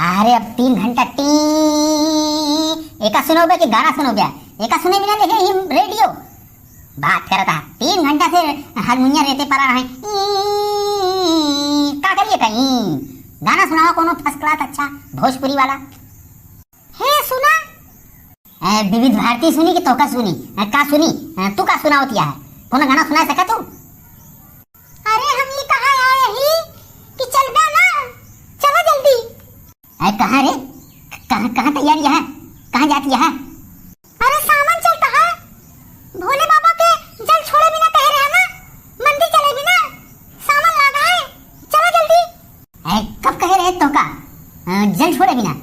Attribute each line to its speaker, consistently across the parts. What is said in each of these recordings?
Speaker 1: अरे अब 3 घंटा टी एका सुनोगे कि गाना सुनोगे? एका सुने बिना देखे ही रेडियो बात करता 3 घंटा से हारमोनिया रहते पड़ा है। का करिए कहीं गाना सुनाओ कोनो फर्स्ट क्लास अच्छा भोजपुरी वाला। हे सुना विविध भारती सुनी कि तो का सुनी? का सुनी तू का सुनावतिया है? कोनो गाना सुना सका तू?
Speaker 2: अरे हम ये कहाँ आए ही कि चल बे ना, चलो जल्दी।
Speaker 1: कहाँ रे? कहाँ तैयारी है? कहाँ जाती है?
Speaker 2: अरे सामान चलता है, भोले बाबा के जल छोड़े बिना कह रहे हैं ना, मंदिर चले बिना सामान लाना है, चलो जल्दी।
Speaker 1: कब कह रहे तो का जल छोड़े बिना?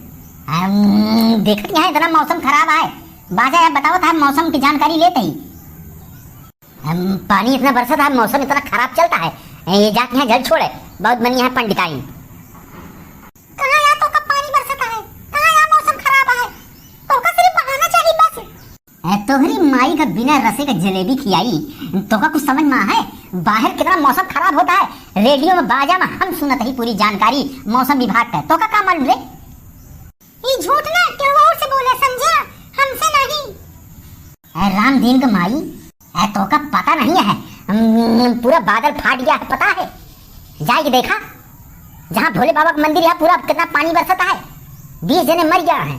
Speaker 1: देखत यहाँ इतना मौसम खराब है, बाजा बताओ था मौसम की जानकारी लेते ही। पानी इतना बरसत है, मौसम इतना खराब चलता है, ये जाके यहाँ जल छोड़े बहुत बनी है पंडिताई।
Speaker 2: कहाँ यहाँ तो का पानी बरसता है, कहाँ यहाँ मौसम खराब है, तो का सिर्फ बहाना चाहिए बस।
Speaker 1: तोहरी माई का बिना रसे का जलेबी खियाई तो का कुछ समझ में है? बाहर कितना मौसम खराब होता है, रेडियो में बाजा में हम सुनत ही पूरी जानकारी मौसम विभाग का। तो का मालूम रे?
Speaker 2: ये झूठ ना क्यों और से बोले, समझा? हमसे नहीं।
Speaker 1: राम दिन का माई तो का पता नहीं है, पूरा बादल फाट गया है पता है? जाके देखा जहाँ भोले बाबा का मंदिर है पूरा कितना पानी बरसता है, 20 जने मर गया है,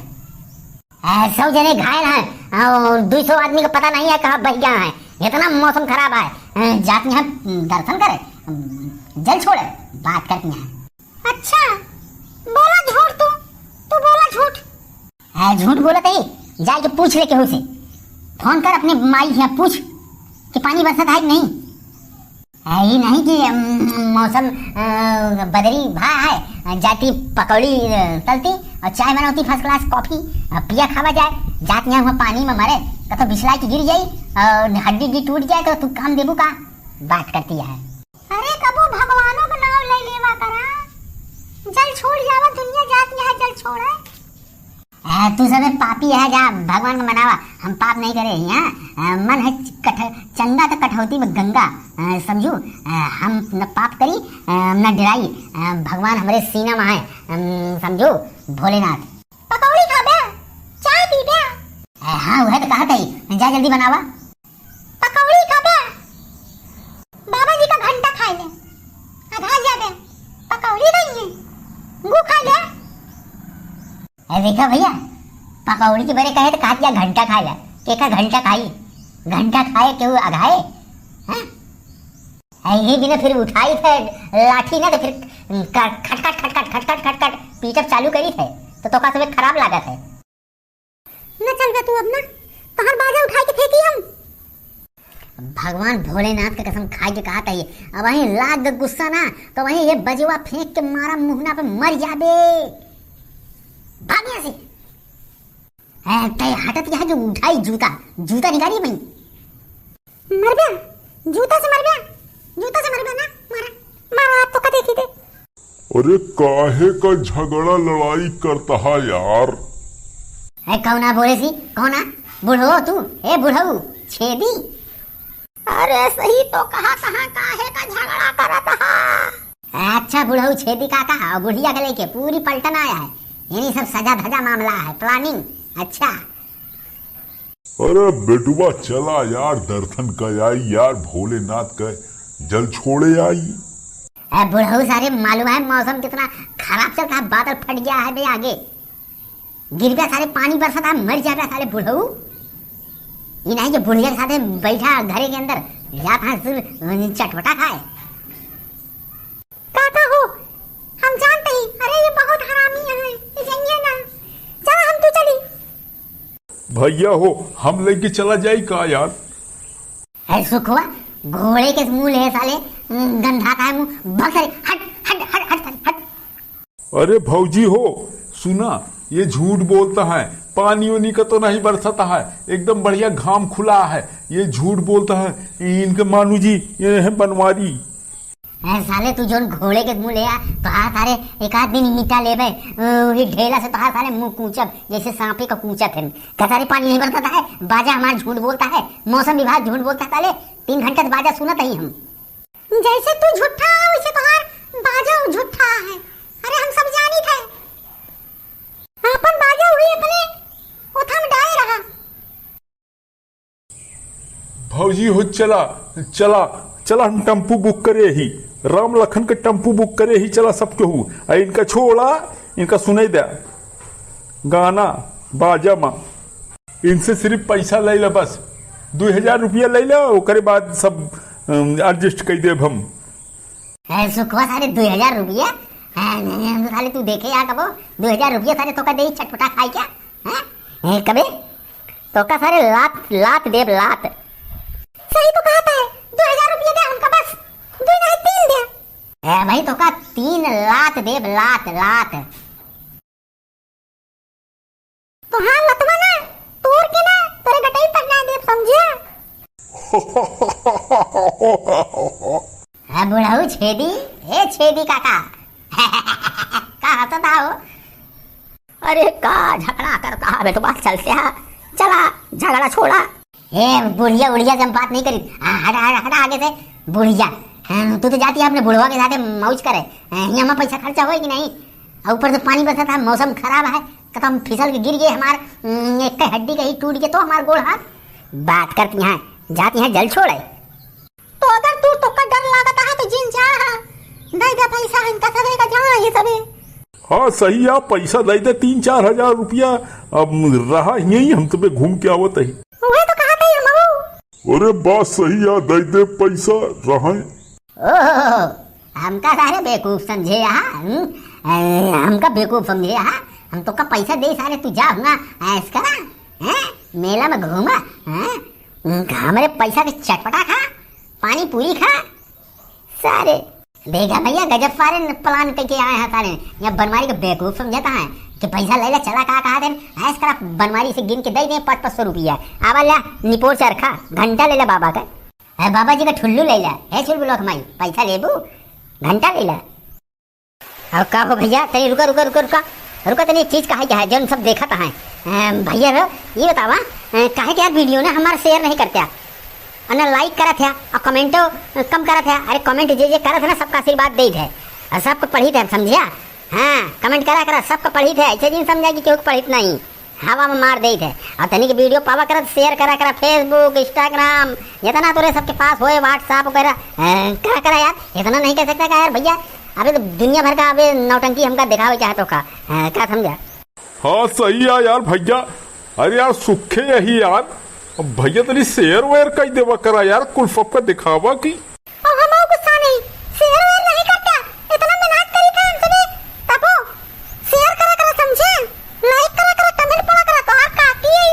Speaker 1: 100 जने घायल हैं और 200 आदमी का पता नहीं है कहाँ बह गया है। इतना मौसम खराब है, जाते हैं दर्शन करे जल छोड़े बात करती हैं।
Speaker 2: अच्छा बोला झूठ, तू बोला झूठ।
Speaker 1: झूठ बोलत ही जाके पूछ ले केहू से, फोन कर अपने माई से पूछ कि पानी बरसत है कि नहीं। ये नहीं कि मौसम बदरी भा है, जाती पकौड़ी तलती और चाय बनौती फर्स्ट क्लास कॉफी पिया खावा जाए, जाती यहाँ पानी में मरे तो बिछला के गिर जाई और हड्डी टूट जाए तो तू काम देबू का बात करती है।
Speaker 2: अरे कबू भगवानों का नाम ले लेवा करा, जल छोड़ जावा, दुनिया जाती है जल छोड़े।
Speaker 1: तू सब पापी है, जा भगवान को मनावा, हम पाप नहीं करे यहाँ। मन है चंगा तो कठौती में गंगा, समझू हम न पाप करी न डराई, भगवान हमारे सीना में है, समझू भोलेनाथ।
Speaker 2: पकौड़ी खा बे, चाय पी बे।
Speaker 1: हाँ वह तो कहा था, जा जल्दी बनावा।
Speaker 2: पकौड़ी खा बे, बाबा जी का घंटा खा ले, आधा जा बे, पकौड़ी नहीं गु खा ले।
Speaker 1: देखा भैया पकौड़ी के बारे कहे तो कहा दिया घंटा खा ले, के घंटा खाई, घंटा खाए क्यों अघाए? यही बिना फिर उठाई थे लाठी ना तो फिर खटखट खटखट खटखट खटखट पीटअप चालू करी थे तो का तुम्हें खराब लगा थे
Speaker 2: ना। चल बे तू अब ना, कहाँ बाजा उठा के फेंकी हम।
Speaker 1: भगवान भोलेनाथ का कसम खा के कहा था ये, अब वहीं लाग गुस्सा ना तो वहीं ये बजवा फेंक के मारा मुहना पे मर जाबे, भाग यहाँ से। हटत यहाँ जो उठाई जूता निकाली भाई,
Speaker 2: मर गया जूता से मर गया, जूता से मर गया ना, मारा तो का देखी दे।
Speaker 3: अरे काहे का झगड़ा लड़ाई करता है यार?
Speaker 1: कौना बोले सी, कौना बुढ़ो तू? ए बुढ़ऊ छेदी।
Speaker 2: अरे सही तो कहा, कहाँ काहे का झगड़ा करता है।
Speaker 1: अच्छा बुढ़ऊ छेदी काका और बुढ़िया के लेके पूरी पलटन आया है, यही सब सजा धजा मामला है, प्लानिंग। अच्छा
Speaker 3: अरे बेटुआ चला यार दर्शन कर आई यार, भोलेनाथ का जल छोड़े आई।
Speaker 1: बुढ़ऊ सारे मालूम है मौसम कितना खराब चलता है, बादल फट गया है बे, आगे गिर गया सारे पानी बरसता है, मर जाएगा सारे बुढ़ऊ। ये नहीं जो बुढ़िया के साथ बैठा घरे के अंदर जाता चटपटा खाए।
Speaker 2: काका हो हम जानते ही, अरे ये बहुत हरामी है, ये जाइए ना, चलो हम तो चली।
Speaker 3: भैया हो हम लेके चला जाई का यार?
Speaker 1: सुखवा घोड़े के मुंह ले साले, गंधा का है मुंह, बहुत सारे हट हट हट हट हट।
Speaker 3: अरे भौजी हो सुना, ये झूठ बोलता है, पानी उनी का तो नहीं बरसता है, एकदम बढ़िया घाम खुला है, ये झूठ बोलता है। इनके मानू जी ये है बनवारी।
Speaker 1: साले तू जोन घोड़े के मुंह ले आ तो सारे एक आध दिन ईटा लेबे ढेला से तो सारे मुंह कूचब जैसे सांपे का कूचत है, क्या सारे पानी नहीं बरसता है? बाजा हमारा झूठ बोलता है, मौसम विभाग झूठ बोलता है, साले 3 घंटे बाजा सुनत ही हम।
Speaker 2: जैसे तू झूठा है वैसे तुम्हार बाजा झूठा है, अरे हम सब जानी थे।
Speaker 3: भौजी हो चला चला चला, हम टेम्पू बुक करे ही, राम लखन के टेम्पू बुक करे ही, चला सब केहू। इनका छोड़ा, इनका सुनाई दे गाना बाजा माँ, इनसे सिर्फ पैसा ले ला, बस 2000 रुपया ले ला, ओकरे बाद सब एडजस्ट कर देब हम।
Speaker 1: सुखवा सारे 2000 रुपया साले तू देखे या कबो 2000 रुपया सारे तो का दे चटपटा खाई क्या हैं कबे तो का सारे लात देव लात।
Speaker 2: सही तो कहता है, 2000 रुपया दे हमका, बस 2 नहीं 3 दे।
Speaker 1: भाई तो का 3 लात देव लात।
Speaker 2: तो हाँ लतवा ना तोड़ के ना तेरे गटाई पहना दे, समझे?
Speaker 1: बुढ़ाऊ छेदी, ए छेदी काका का हंसता हो? अरे का झगड़ा करता है बेटवा, चलते है, चला झगड़ा छोड़ा। ए बुढ़िया उड़िया से हम बात नहीं करी, हटा आगे से बुढ़िया। तू तो जाती है अपने बुढ़वा के साथ मौज करे, यहाँ पैसा खर्चा होगी नहीं, ऊपर से पानी बरसा था, मौसम खराब है, कदम फिसल के गिर गए हमार एक हड्डी कहीं टूट गए तो हमार गोड़ हाथ। बात करती हैं जाती हैं जल छोड़े।
Speaker 2: तो अगर तू तो का डर लागता है तो जिन जा, दे दे पैसा, इनका सबे का जा ये सबे।
Speaker 3: हाँ सही है, पैसा दे दे 3-4 हजार रुपया, अब रहा यही हम तुम्हें घूम के आवत ही।
Speaker 2: वही तो कहा था हम।
Speaker 3: अरे बात सही है, दे दे पैसा रहा।
Speaker 1: ओह हमका सारे बेवकूफ समझे यहाँ, हमका बेवकूफ समझे यहाँ, हम तो का पैसा दे सारे तू जा हुआ ऐस करा, मेला में घूमा, हमारे पैसा के चटपटा खा, पानी पूरी खा सारे। देखा भैया गजब सारे प्लान करके आए हैं सारे, यहाँ बनवारी को बेवकूफ समझता है कि पैसा ले ले चला कहा दे ऐस करा, बनवारी से गिन के दे दे 500 रुपया, आवा ला निपोर चरखा घंटा ले ला बाबा का, बाबा जी का ठुल्लू ले ला, है चुल बोलो हमारी पैसा लेबू घंटा ले ला। अब का हो भैया तनी रुका तनी चीज कहा क्या है जो सब देखा था है भैया ये बतावा कहे क्या वीडियो ना हमारा शेयर नहीं करते और लाइक करा था और कमेंटो कम करा था। अरे कमेंट जे करा था ना सबका आशीर्वाद दे थे और सबको पढ़ी थे समझिया, हाँ कमेंट करा सबको पढ़ी थे, ऐसे दिन समझा कि क्यों पढ़ी नहीं, हवा में मार दे थे। और तनी की वीडियो पावा कर शेयर करा फेसबुक इंस्टाग्राम इतना तो सबके पास होए व्हाट्सएप वगैरह करा यार, इतना नहीं कर सकता यार भैया, अबे तो दुनिया भर का अबे नौटंकी हमका दिखावे चाहतो का क्या समझा।
Speaker 3: हाँ सही है यार भैया, अरे यार सुखे यही यार, भैया तनी शेयर वेयर कई देवा करा यार, कुल सबका दिखावा की।
Speaker 2: और हम गुस्सा नहीं, शेयर वेयर नहीं करता, इतना मेहनत करी था हम सबे, तबो शेयर करा समझे, लाइक करा कमेंट पड़ा करा तो आप काटी है।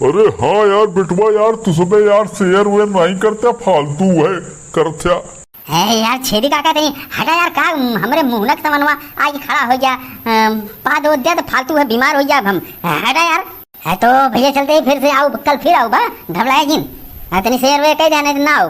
Speaker 3: अरे हाँ यार बिटवा यार, तू सबे यार शेयर वेयर नहीं करते, फालतू है करते
Speaker 1: है यार। छेदी काका नहीं हटा यार, का हमारे मुहनक समनवा आगे खड़ा हो जा, पा दो दे तो फालतू है, बीमार हो जा हम, हटा यार। है तो भैया चलते ही फिर से आओ, कल फिर आओ बा घबराए जिन, तनी शेयर वे कह जाने ना आओ।